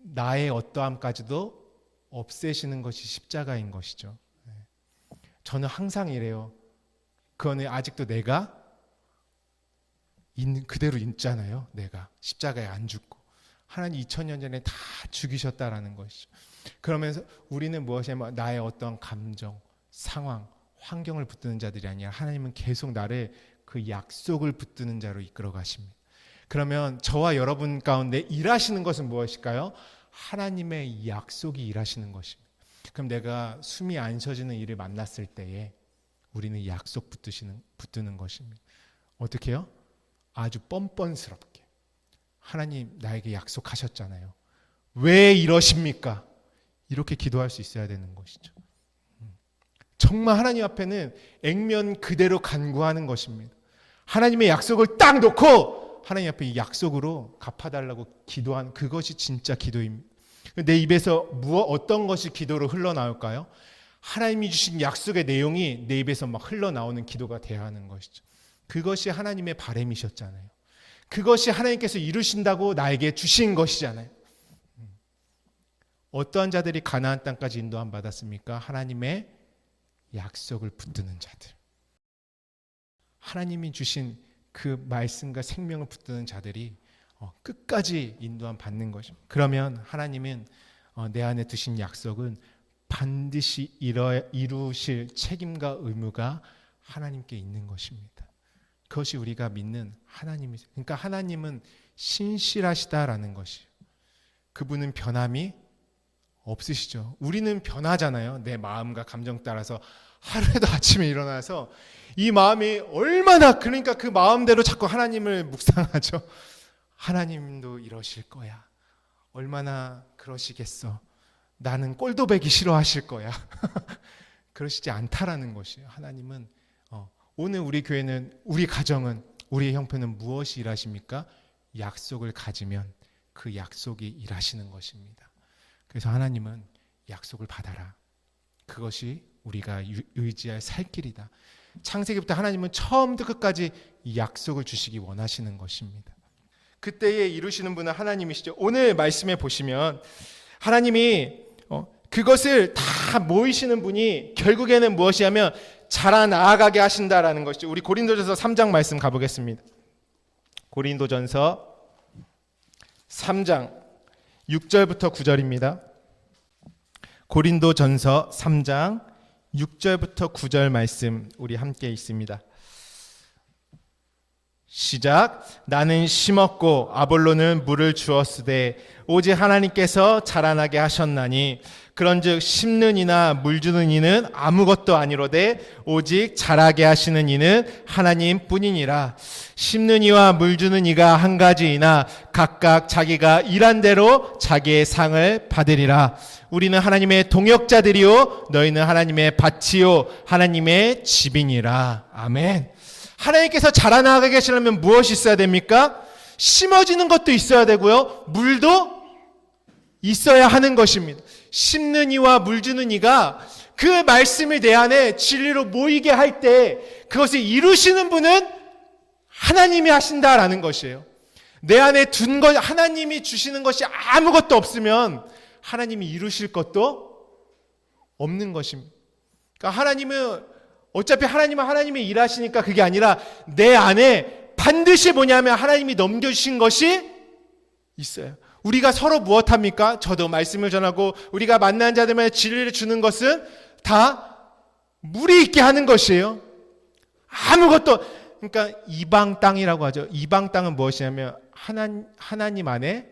나의 어떠함까지도 없애시는 것이 십자가인 것이죠. 저는 항상 이래요. 그거는 아직도 내가 있는 그대로 있잖아요. 내가 십자가에 안 죽고 하나님 2000년 전에 다 죽이셨다라는 것이죠. 그러면서 우리는 무엇이냐면 나의 어떤 감정, 상황, 환경을 붙드는 자들이 아니라 하나님은 계속 나를 그 약속을 붙드는 자로 이끌어 가십니다. 그러면 저와 여러분 가운데 일하시는 것은 무엇일까요? 하나님의 약속이 일하시는 것입니다. 그럼 내가 숨이 안 쉬어지는 일을 만났을 때에 우리는 약속 붙드는 것입니다. 어떻게 해요? 아주 뻔뻔스럽게 하나님 나에게 약속하셨잖아요. 왜 이러십니까? 이렇게 기도할 수 있어야 되는 것이죠. 정말 하나님 앞에는 액면 그대로 간구하는 것입니다. 하나님의 약속을 딱 놓고 하나님 앞에 이 약속으로 갚아달라고 기도하는 그것이 진짜 기도입니다. 내 입에서 어떤 것이 기도로 흘러나올까요? 하나님이 주신 약속의 내용이 내 입에서 막 흘러나오는 기도가 돼야 하는 것이죠. 그것이 하나님의 바람이셨잖아요. 그것이 하나님께서 이루신다고 나에게 주신 것이잖아요. 어떠한 자들이 가나안 땅까지 인도함 받았습니까? 하나님의 약속을 붙드는 자들. 하나님이 주신 그 말씀과 생명을 붙드는 자들이 끝까지 인도함 받는 것입니다. 그러면 하나님은 내 안에 두신 약속은 반드시 이루실 책임과 의무가 하나님께 있는 것입니다. 그것이 우리가 믿는 하나님이세요. 그러니까 하나님은 신실하시다라는 것이에요. 그분은 변함이 없으시죠. 우리는 변하잖아요. 내 마음과 감정 따라서 하루에도 아침에 일어나서 이 마음이 얼마나 그러니까 그 마음대로 자꾸 하나님을 묵상하죠. 하나님도 이러실 거야. 얼마나 그러시겠어. 나는 꼴도 배기 싫어하실 거야. 그러시지 않다라는 것이에요. 하나님은 오늘 우리 교회는 우리 가정은 우리 형편은 무엇이 일하십니까? 약속을 가지면 그 약속이 일하시는 것입니다. 그래서 하나님은 약속을 받아라. 그것이 우리가 의지할 살 길이다. 창세기부터 하나님은 처음부터 끝까지 약속을 주시기 원하시는 것입니다. 그때에 이루시는 분은 하나님이시죠. 오늘 말씀에 보시면 하나님이 그것을 다 모이시는 분이 결국에는 무엇이냐면 자라나가게 하신다라는 것이죠. 우리 고린도전서 3장 말씀 가보겠습니다. 고린도전서 3장 6절부터 9절입니다. 고린도전서 3장 6절부터 9절 말씀 우리 함께 있습니다. 시작. 나는 심었고 아볼로는 물을 주었으되 오직 하나님께서 자라나게 하셨나니 그런즉 심는 이나 물 주는 이는 아무것도 아니로되 오직 자라게 하시는 이는 하나님뿐이니라. 심는 이와 물 주는 이가 한 가지이나 각각 자기가 일한 대로 자기의 상을 받으리라. 우리는 하나님의 동역자들이요 너희는 하나님의 밭이요 하나님의 집이니라. 아멘. 하나님께서 자라나가게 하시려면 무엇이 있어야 됩니까? 심어지는 것도 있어야 되고요. 물도 있어야 하는 것입니다. 심는 이와 물 주는 이가 그 말씀이 내 안에 진리로 모이게 할 때 그것을 이루시는 분은 하나님이 하신다라는 것이에요. 내 안에 둔 것, 하나님이 주시는 것이 아무것도 없으면 하나님이 이루실 것도 없는 것입니다. 그러니까 하나님은 어차피 하나님이 일하시니까 그게 아니라 내 안에 반드시 뭐냐면 하나님이 넘겨주신 것이 있어요. 우리가 서로 무엇합니까? 저도 말씀을 전하고 우리가 만난 자들만의 진리를 주는 것은 다 물이 있게 하는 것이에요. 아무것도. 그러니까 이방 땅이라고 하죠. 이방 땅은 무엇이냐면 하나님 안에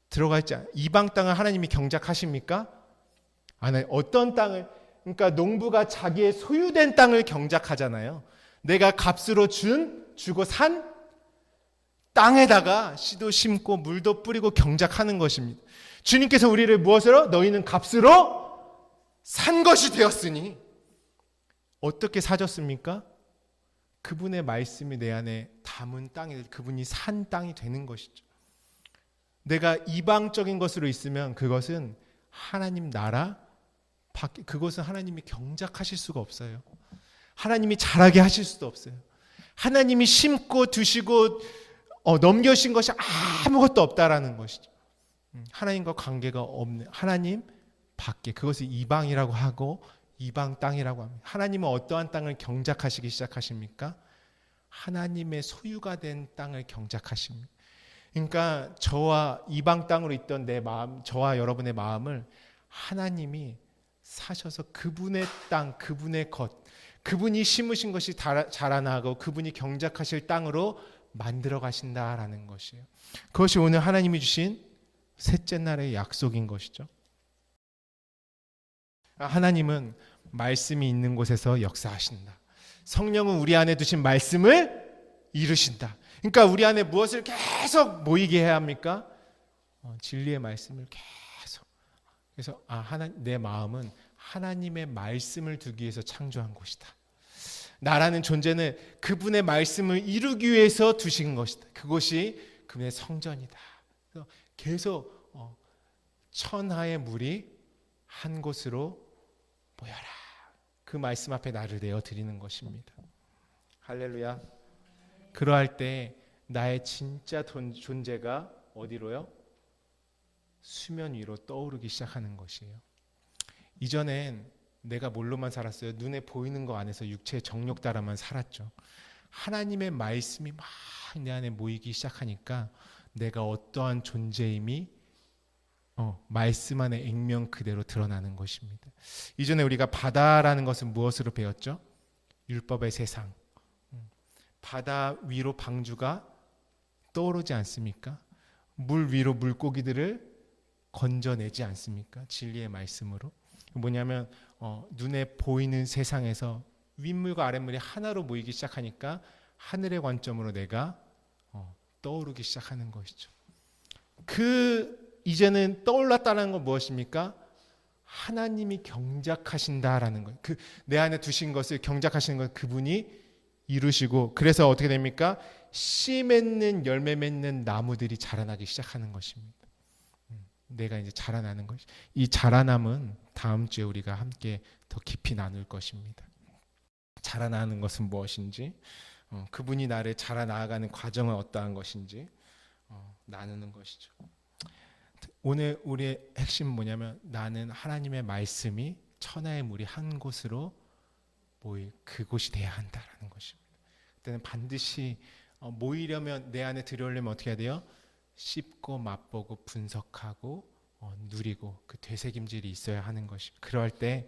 들어가 있지 않아요. 이방 땅을 하나님이 경작하십니까? 아니, 어떤 땅을, 그러니까 농부가 자기의 소유된 땅을 경작하잖아요. 내가 값으로 주고 산 땅에다가 씨도 심고 물도 뿌리고 경작하는 것입니다. 주님께서 우리를 무엇으로? 너희는 값으로 산 것이 되었으니. 어떻게 사셨습니까? 그분의 말씀이 내 안에 담은 땅이, 그분이 산 땅이 되는 것이죠. 내가 이방적인 것으로 있으면 그것은 하나님 나라 밖에, 그것은 하나님이 경작하실 수가 없어요. 하나님이 자라게 하실 수도 없어요. 하나님이 심고 두시고 넘겨주신 것이 아무것도 없다라는 것이죠. 하나님과 관계가 없는 하나님 밖에, 그것을 이방이라고 하고 이방 땅이라고 합니다. 하나님은 어떠한 땅을 경작하시기 시작하십니까? 하나님의 소유가 된 땅을 경작하십니다. 그러니까 저와 이방 땅으로 있던 내 마음, 저와 여러분의 마음을 하나님이 사셔서 그분의 땅, 그분의 것, 그분이 심으신 것이 자라나고 그분이 경작하실 땅으로 만들어 가신다라는 것이에요. 그것이 오늘 하나님이 주신 셋째 날의 약속인 것이죠. 하나님은 말씀이 있는 곳에서 역사하신다. 성령은 우리 안에 두신 말씀을 이루신다. 그러니까 우리 안에 무엇을 계속 모이게 해야 합니까? 진리의 말씀을 계속. 그래서 내 마음은 하나님의 말씀을 두기 위해서 창조한 곳이다. 나라는 존재는 그분의 말씀을 이루기 위해서 두신 것이다. 그것이 그분의 성전이다. 그래서 계속 천하의 물이 한 곳으로 모여라. 그 말씀 앞에 나를 내어 드리는 것입니다. 할렐루야. 그러할 때 나의 진짜 존재가 어디로요? 수면 위로 떠오르기 시작하는 것이에요. 이전엔 내가 뭘로만 살았어요? 눈에 보이는 거 안에서 육체의 정욕 따라만 살았죠. 하나님의 말씀이 막 내 안에 모이기 시작하니까 내가 어떠한 존재임이 말씀 안에 액면 그대로 드러나는 것입니다. 이전에 우리가 바다라는 것은 무엇으로 배웠죠? 율법의 세상. 바다 위로 방주가 떠오르지 않습니까? 물 위로 물고기들을 건져내지 않습니까? 진리의 말씀으로. 뭐냐면 눈에 보이는 세상에서 윗물과 아랫물이 하나로 모이기 시작하니까 하늘의 관점으로 내가 떠오르기 시작하는 것이죠. 이제는 떠올랐다는 건 무엇입니까? 하나님이 경작하신다라는 거예요. 내 안에 두신 것을 경작하시는 건 그분이 이루시고, 그래서 어떻게 됩니까? 씨 맺는 열매 맺는 나무들이 자라나기 시작하는 것입니다. 내가 이제 자라나는 것이, 이 자라남은 다음 주에 우리가 함께 더 깊이 나눌 것입니다. 자라나는 것은 무엇인지, 그분이 나를 자라나가는 과정은 어떠한 것인지 나누는 것이죠. 오늘 우리의 핵심은 뭐냐면, 나는 하나님의 말씀이 천하의 물이 한 곳으로 모일 그곳이 돼야 한다라는 것입니다. 그때는 반드시 모이려면, 내 안에 들어오려면 어떻게 해야 돼요? 씹고 맛보고 분석하고 누리고 그 되새김질이 있어야 하는 것입니다. 그럴 때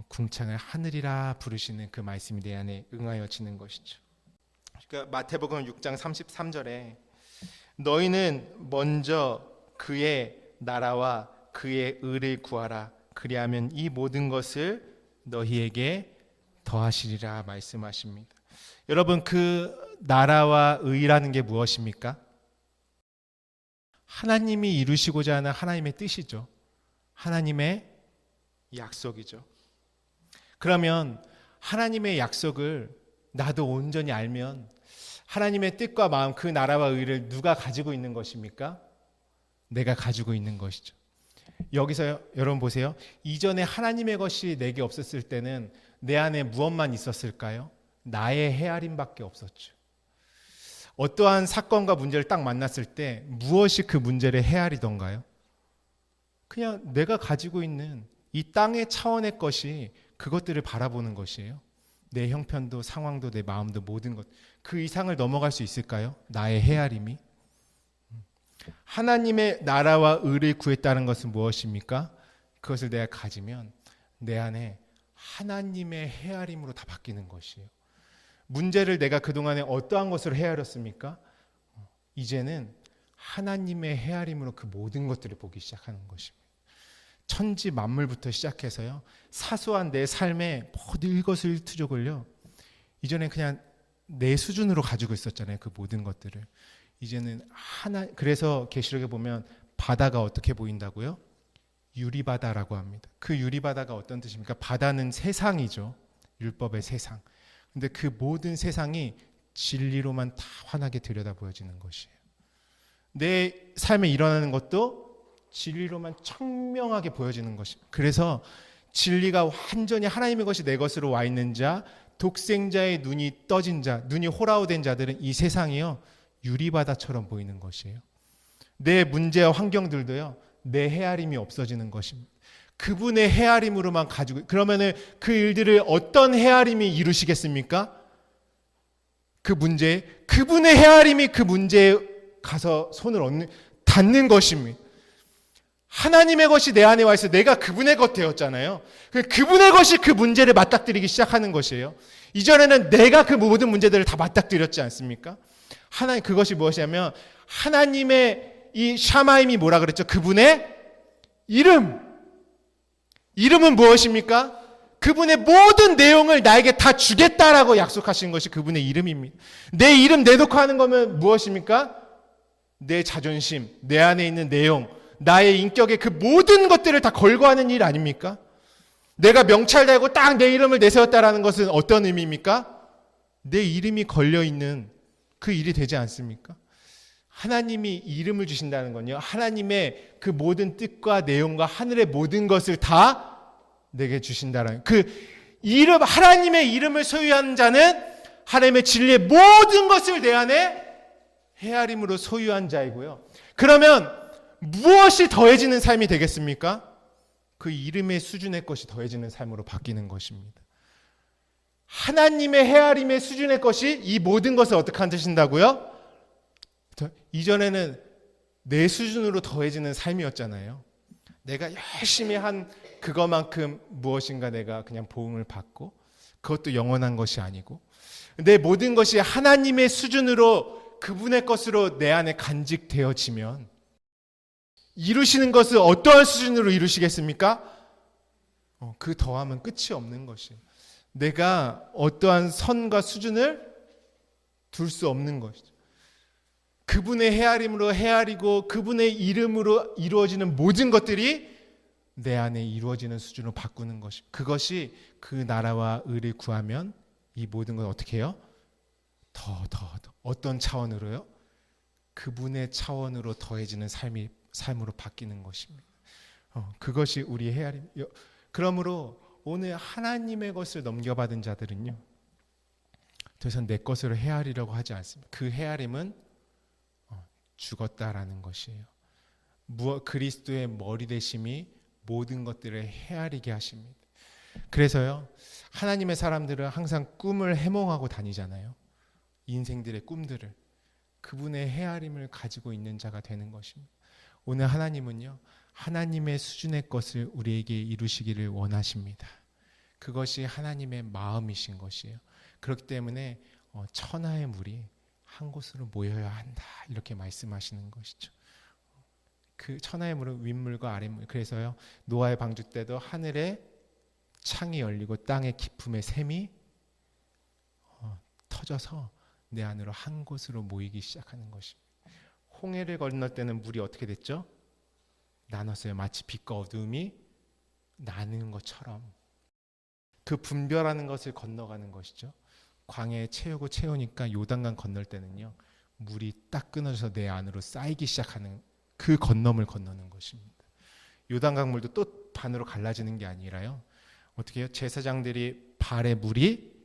궁창을 하늘이라 부르시는 그 말씀이 내 안에 응하여지는 것이죠. 그러니까 마태복음 6장 33절에 너희는 먼저 그의 나라와 그의 의를 구하라. 그리하면 이 모든 것을 너희에게 더하시리라 말씀하십니다. 여러분, 그 나라와 의라는 게 무엇입니까? 하나님이 이루시고자 하는 하나님의 뜻이죠. 하나님의 약속이죠. 그러면 하나님의 약속을 나도 온전히 알면 하나님의 뜻과 마음, 그 나라와 의를 누가 가지고 있는 것입니까? 내가 가지고 있는 것이죠. 여기서 여러분 보세요. 이전에 하나님의 것이 내게 없었을 때는 내 안에 무엇만 있었을까요? 나의 헤아림밖에 없었죠. 어떠한 사건과 문제를 딱 만났을 때 무엇이 그 문제를 헤아리던가요? 그냥 내가 가지고 있는 이 땅의 차원의 것이 그것들을 바라보는 것이에요. 내 형편도 상황도 내 마음도 모든 것. 그 이상을 넘어갈 수 있을까요? 나의 헤아림이. 하나님의 나라와 의를 구했다는 것은 무엇입니까? 그것을 내가 가지면 내 안에 하나님의 헤아림으로 다 바뀌는 것이에요. 문제를 내가 그동안에 어떠한 것으로 헤아렸습니까? 이제는 하나님의 헤아림으로 그 모든 것들을 보기 시작하는 것입니다. 천지 만물부터 시작해서요, 사소한 내 삶의 모든 것을 일투족을요, 이전에 그냥 내 수준으로 가지고 있었잖아요. 그 모든 것들을. 이제는 그래서 계시록에 보면 바다가 어떻게 보인다고요? 유리바다라고 합니다. 그 유리바다가 어떤 뜻입니까? 바다는 세상이죠. 율법의 세상. 근데 그 모든 세상이 진리로만 다 환하게 들여다 보여지는 것이에요. 내 삶에 일어나는 것도 진리로만 청명하게 보여지는 것입니다. 그래서 진리가 완전히 하나님의 것이 내 것으로 와 있는 자, 독생자의 눈이 떠진 자, 눈이 호라호된 자들은 이 세상이요, 유리바다처럼 보이는 것이에요. 내 문제와 환경들도요, 내 헤아림이 없어지는 것입니다. 그분의 헤아림으로만 가지고, 그러면은 그 일들을 어떤 헤아림이 이루시겠습니까? 그 문제, 그분의 헤아림이 그 문제에 가서 손을 닿는 것입니다. 하나님의 것이 내 안에 와 있어 내가 그분의 것 되었잖아요. 그분의 것이 그 문제를 맞닥뜨리기 시작하는 것이에요. 이전에는 내가 그 모든 문제들을 다 맞닥뜨렸지 않습니까? 그것이 무엇이냐면 하나님의 이 샤마임이 뭐라 그랬죠? 그분의 이름은 무엇입니까? 그분의 모든 내용을 나에게 다 주겠다라고 약속하신 것이 그분의 이름입니다. 내 이름 내놓고 하는 거면 무엇입니까? 내 자존심, 내 안에 있는 내용, 나의 인격의 그 모든 것들을 다 걸고 하는 일 아닙니까? 내가 명찰되고 딱 내 이름을 내세웠다라는 것은 어떤 의미입니까? 내 이름이 걸려있는 그 일이 되지 않습니까? 하나님이 이름을 주신다는 건요, 하나님의 그 모든 뜻과 내용과 하늘의 모든 것을 다 내게 주신다라는 그 이름, 하나님의 이름을 소유한 자는 하나님의 진리의 모든 것을 내 안에 헤아림으로 소유한 자이고요. 그러면 무엇이 더해지는 삶이 되겠습니까? 그 이름의 수준의 것이 더해지는 삶으로 바뀌는 것입니다. 하나님의 헤아림의 수준의 것이 이 모든 것을 어떻게 하신다고요? 이전에는 내 수준으로 더해지는 삶이었잖아요. 내가 열심히 한 그것만큼 무엇인가 내가 그냥 보응을 받고, 그것도 영원한 것이 아니고, 내 모든 것이 하나님의 수준으로 그분의 것으로 내 안에 간직되어지면 이루시는 것을 어떠한 수준으로 이루시겠습니까? 그 더하면 끝이 없는 것이에요. 내가 어떠한 선과 수준을 둘 수 없는 것이죠. 그분의 헤아림으로 헤아리고 그분의 이름으로 이루어지는 모든 것들이 내 안에 이루어지는 수준으로 바꾸는 것입니다. 그것이 그 나라와 의를 구하면 이 모든 걸 어떻게 해요? 더 어떤 차원으로요? 그분의 차원으로 더해지는 삶으로 바뀌는 것입니다. 그것이 우리의 헤아림. 그러므로 오늘 하나님의 것을 넘겨받은 자들은요, 더 이상 내 것으로 헤아리려고 하지 않습니다. 그 헤아림은 죽었다라는 것이에요. 그리스도의 머리 되심이 모든 것들을 헤아리게 하십니다. 그래서요, 하나님의 사람들은 항상 꿈을 해몽하고 다니잖아요. 인생들의 꿈들을. 그분의 헤아림을 가지고 있는 자가 되는 것입니다. 오늘 하나님은요, 하나님의 수준의 것을 우리에게 이루시기를 원하십니다. 그것이 하나님의 마음이신 것이에요. 그렇기 때문에 천하의 물이 한 곳으로 모여야 한다, 이렇게 말씀하시는 것이죠. 그 천하의 물은 윗물과 아랫물. 그래서요, 노아의 방주 때도 하늘에 창이 열리고 땅의 깊음의 샘이 터져서 내 안으로 한 곳으로 모이기 시작하는 것입니다. 홍해를 건널 때는 물이 어떻게 됐죠? 나눴어요. 마치 빛과 어두움이 나누는 것처럼. 그 분별하는 것을 건너가는 것이죠. 광야에 채우니까 요단강 건널 때는요, 물이 딱 끊어져서 내 안으로 쌓이기 시작하는 그 건너물 건너는 것입니다. 요단강물도 또 반으로 갈라지는 게 아니라요. 어떻게 해요? 제사장들이 발에 물이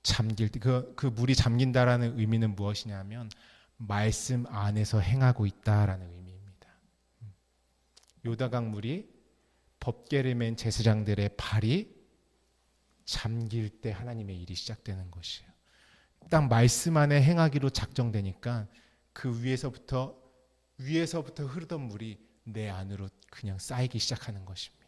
잠길 때 그 물이 잠긴다라는 의미는 무엇이냐면 말씀 안에서 행하고 있다라는 의미입니다. 요단강 물이 법궤를 맨 제사장들의 발이 잠길 때 하나님의 일이 시작되는 것이에요. 딱 말씀 안에 행하기로 작정되니까 그 위에서부터 흐르던 물이 내 안으로 그냥 쌓이기 시작하는 것입니다.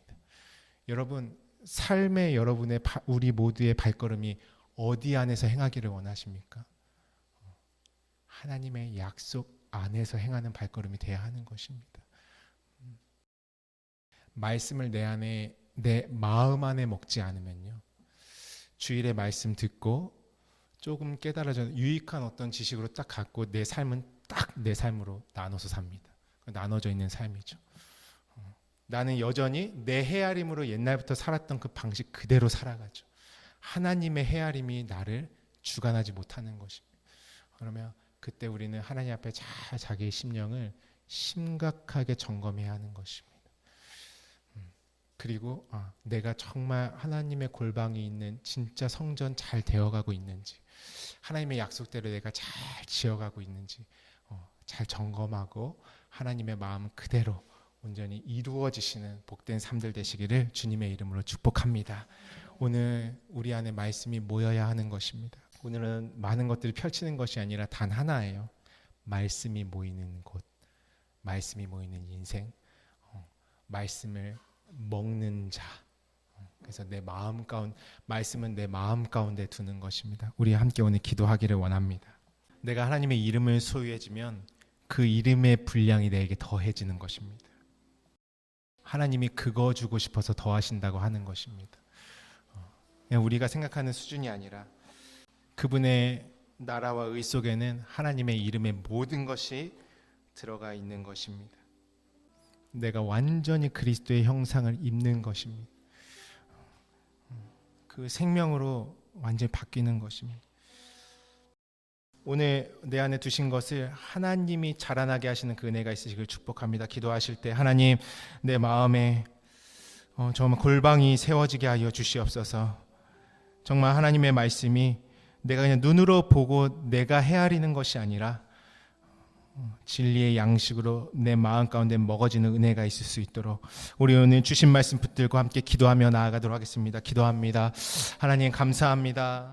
여러분, 삶의 여러분의 우리 모두의 발걸음이 어디 안에서 행하기를 원하십니까? 하나님의 약속 안에서 행하는 발걸음이 돼야 하는 것입니다. 말씀을 내 마음 안에 먹지 않으면요, 주일에 말씀 듣고 조금 깨달아져 유익한 어떤 지식으로 딱 갖고 내 삶은 딱 내 삶으로 나눠서 삽니다. 나눠져 있는 삶이죠. 나는 여전히 내 헤아림으로 옛날부터 살았던 그 방식 그대로 살아가죠. 하나님의 헤아림이 나를 주관하지 못하는 것입니다. 그러면 그때 우리는 하나님 앞에 잘 자기의 심령을 심각하게 점검해야 하는 것입니다. 그리고 내가 정말 하나님의 골방이 있는 진짜 성전 잘 되어가고 있는지, 하나님의 약속대로 내가 잘 지어가고 있는지 잘 점검하고 하나님의 마음 그대로 온전히 이루어지시는 복된 삶들 되시기를 주님의 이름으로 축복합니다. 오늘 우리 안에 말씀이 모여야 하는 것입니다. 오늘은 많은 것들을 펼치는 것이 아니라 단 하나예요. 말씀이 모이는 곳, 말씀이 모이는 인생, 말씀을 먹는 자. 그래서 말씀은 내 마음 가운데 두는 것입니다. 우리 함께 오늘 기도하기를 원합니다. 내가 하나님의 이름을 소유해지면 그 이름의 분량이 내게 더해지는 것입니다. 하나님이 그거 주고 싶어서 더하신다고 하는 것입니다. 그냥 우리가 생각하는 수준이 아니라 그분의 나라와 의 속에는 하나님의 이름의 모든 것이 들어가 있는 것입니다. 내가 완전히 그리스도의 형상을 입는 것입니다. 그 생명으로 완전히 바뀌는 것입니다. 오늘 내 안에 두신 것을 하나님이 자라나게 하시는 그 은혜가 있으시길 축복합니다. 기도하실 때 하나님, 내 마음에 정말 골방이 세워지게 하여 주시옵소서. 정말 하나님의 말씀이 내가 그냥 눈으로 보고 내가 헤아리는 것이 아니라 진리의 양식으로 내 마음 가운데 먹어지는 은혜가 있을 수 있도록 우리 오늘 주신 말씀 붙들고 함께 기도하며 나아가도록 하겠습니다. 기도합니다. 하나님 감사합니다.